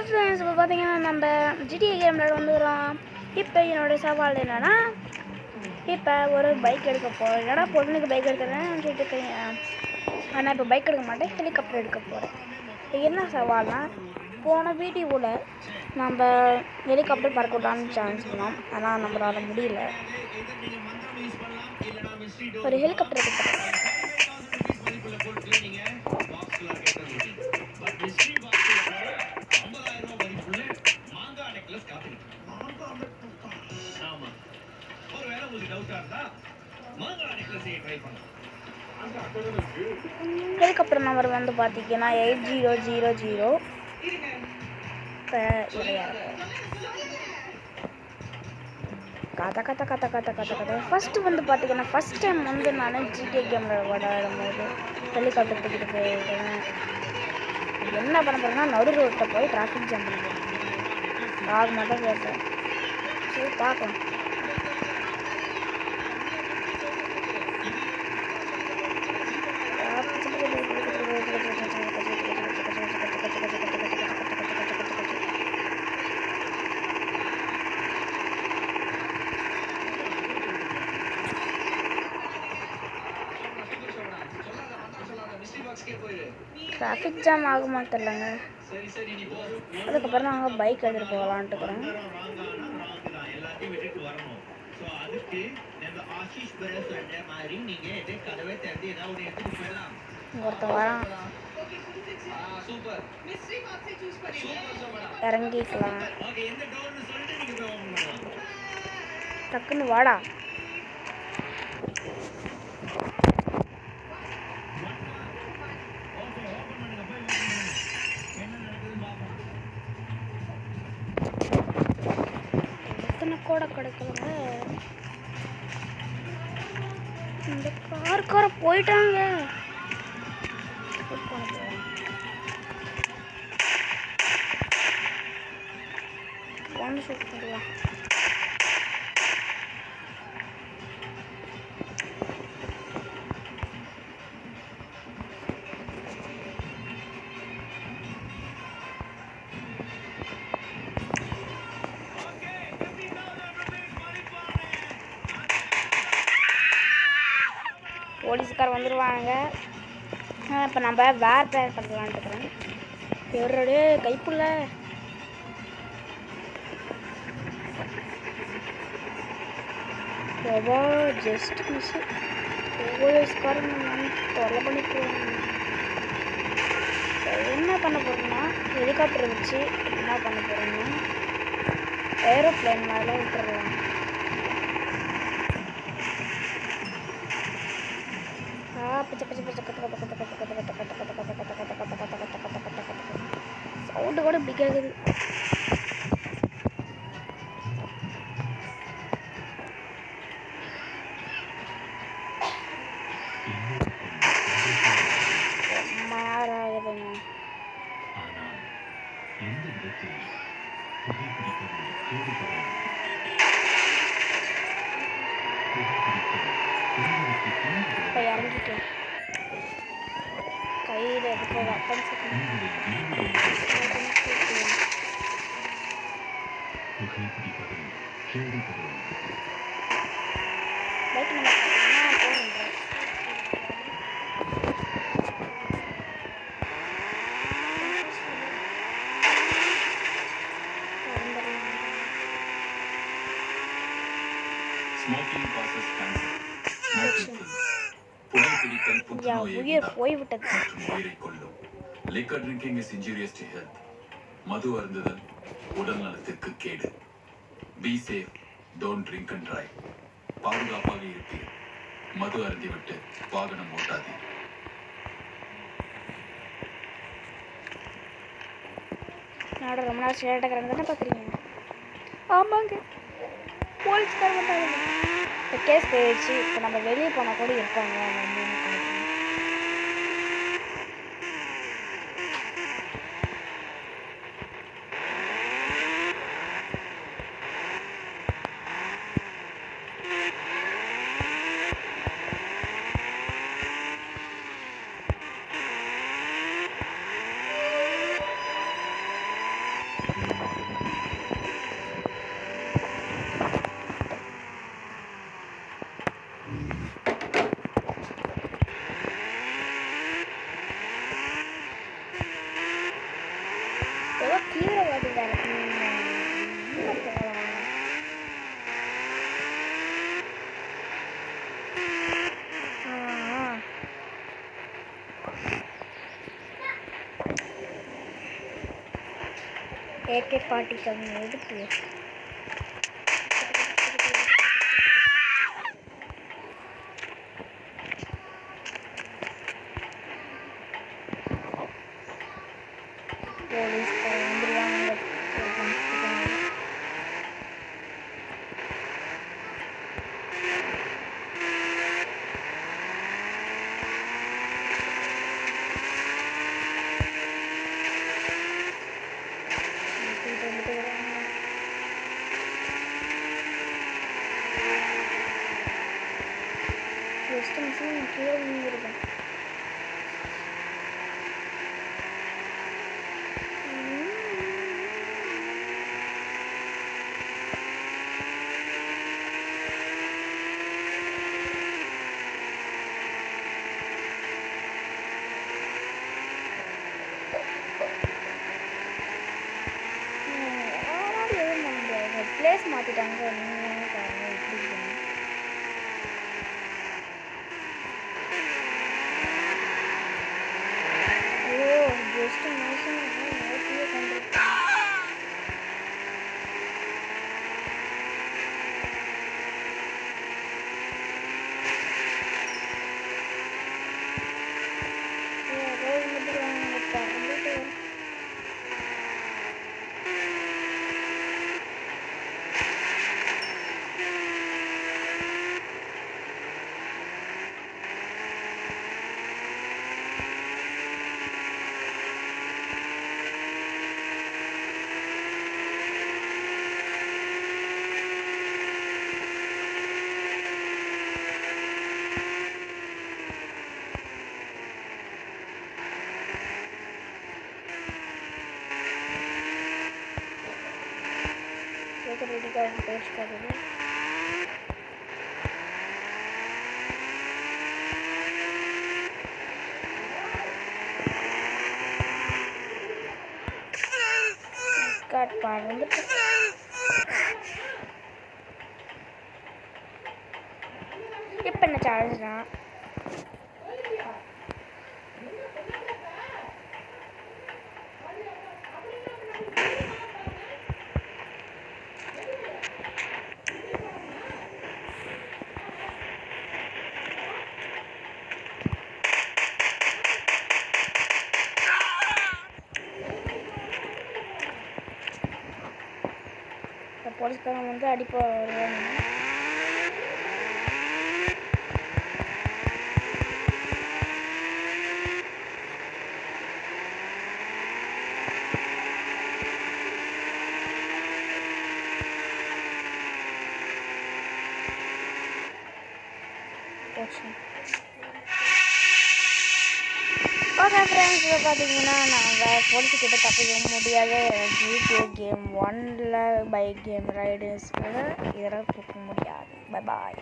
Friends இப்போ பார்த்தீங்கன்னா நம்ம ஜிடிஏ கேமில் வந்துக்கிறோம். இப்போ என்னோடய சவால் என்னென்னா, இப்போ ஒரு பைக் எடுக்க போகிறோம். இல்லைனா பொண்ணுக்கு பைக் எடுக்கிறேன்னு சொல்லிட்டு இருக்கீங்க. ஆனால் இப்போ பைக் எடுக்க மாட்டேன், ஹெலிகாப்டர் எடுக்க போகிறேன். இப்போ என்ன சவால்னால், போன வீடியோவில் நம்ம ஹெலிகாப்டர் பறக்க விடலான்னு சான்ஸ் பண்ணோம். ஆனால் நம்மளால் முடியல. ஒரு ஹெலிகாப்டர் எடுக்க ஹெலிகாப்டர் நம்பர் வந்து பார்த்தீங்கன்னா 8000. இப்போ கதை ஃபஸ்ட்டு வந்து பார்த்தீங்கன்னா ஃபஸ்ட் டைம் வந்து நான் ஜிடிஏ கேமில் விளையாடும் போது ஹெலிகாப்டர் தூக்கிட்டு போயிருக்கேன். என்ன பண்ண போகிறேன்னா நடு ரோட்டில் போய் டிராஃபிக் ஜாம் பண்ண போகிறேன். ஆக மட்டும் கேட்டேன். சரி பார்க்கலாம். டிராஃபிக் ஜாம் ஆகுமா தெரியலங்க. அதுக்கப்புறம் நாங்கள் பைக் எடுத்துகிட்டு போகலான்ட்டு இருக்கிறோம். ஒருத்தன் வரான், இறங்கிக்கலாம். டக்குன்னு வாடா. கூட கிடைக்கலங்க. இந்த கார போயிட்டாங்க. ஒன்று ஷூட் பண்ணலாம். போலீஸ்கார் வந்துடுவாங்க. இப்போ நம்ம வேர் பேர் பண்ணலான்ட்டு இருக்கிறேன். எவருடைய கைப்புள்ள ஜஸ்ட் மிஸ். போலீஸ்காரன் தொலை பண்ணி போவாங்க. என்ன பண்ண போகிறோம்னா ஹெலிகாப்டர் வச்சு என்ன பண்ண போகிறோம்னா ஏரோப்ளேன் மேலே விட்டுறலாம். சவுண்டு கூட இப்படி கேட்குது. மாறாகுதுங்க. இப்போ இறங்கிட்டேன். கையில் எடுத்து வெப்பன்ஸ் பைக் நம்ம உயிர் போய்விட்டது. Liquor drinking is injurious to health. மது அருந்துதல் உடல் நலத்திற்கு கேடு. Be safe, don't drink and drive. பாதுகாப்பாக இருப்பீர். மது அருந்திவிட்டு வாகனம் ஓட்டாதீர். நான் ரொம்ப நாள் சேட்டக்கிறாங்க தானே பார்க்குறீங்க. ஆமாங்க, போலீஸ்கார் வந்தாங்க. இப்போ கேஸ் போயிடுச்சு. இப்போ நம்ம வெளியே போனால் கூட இருப்பாங்க. AK-47 எதுக்கு? போலீஸ் வந்துருவாங்க. ஜஸ்ட் மிஷின் கீழே விழுந்துருக்கேன். பிளேஸ் மாற்றிட்டாங்க. நீங்கள் பாருங்க எப்படி இருக்குன்னு. ஐயோ ஜஸ்ட் மிஷின் ஓட்டியே கொண்டிருக்கேன். பேச்சு பார்க்குது. கட் பறந்துட்டு இப்போ என்ன சார்ஜ்னா போலீஸ்காரன் வந்து அடிப்பா வருவாங்க. ஓகே ஃப்ரெண்ட்ஸ், இப்போ பார்த்தீங்கன்னா நாங்கள் போலீஸுக்கிட்ட தப்பிக்க முடியாத GTA கேம் 1ல் பைக் கேம் ரைடர்ஸ் இதெல்லாம் தூக்க முடியாது. Bye bye.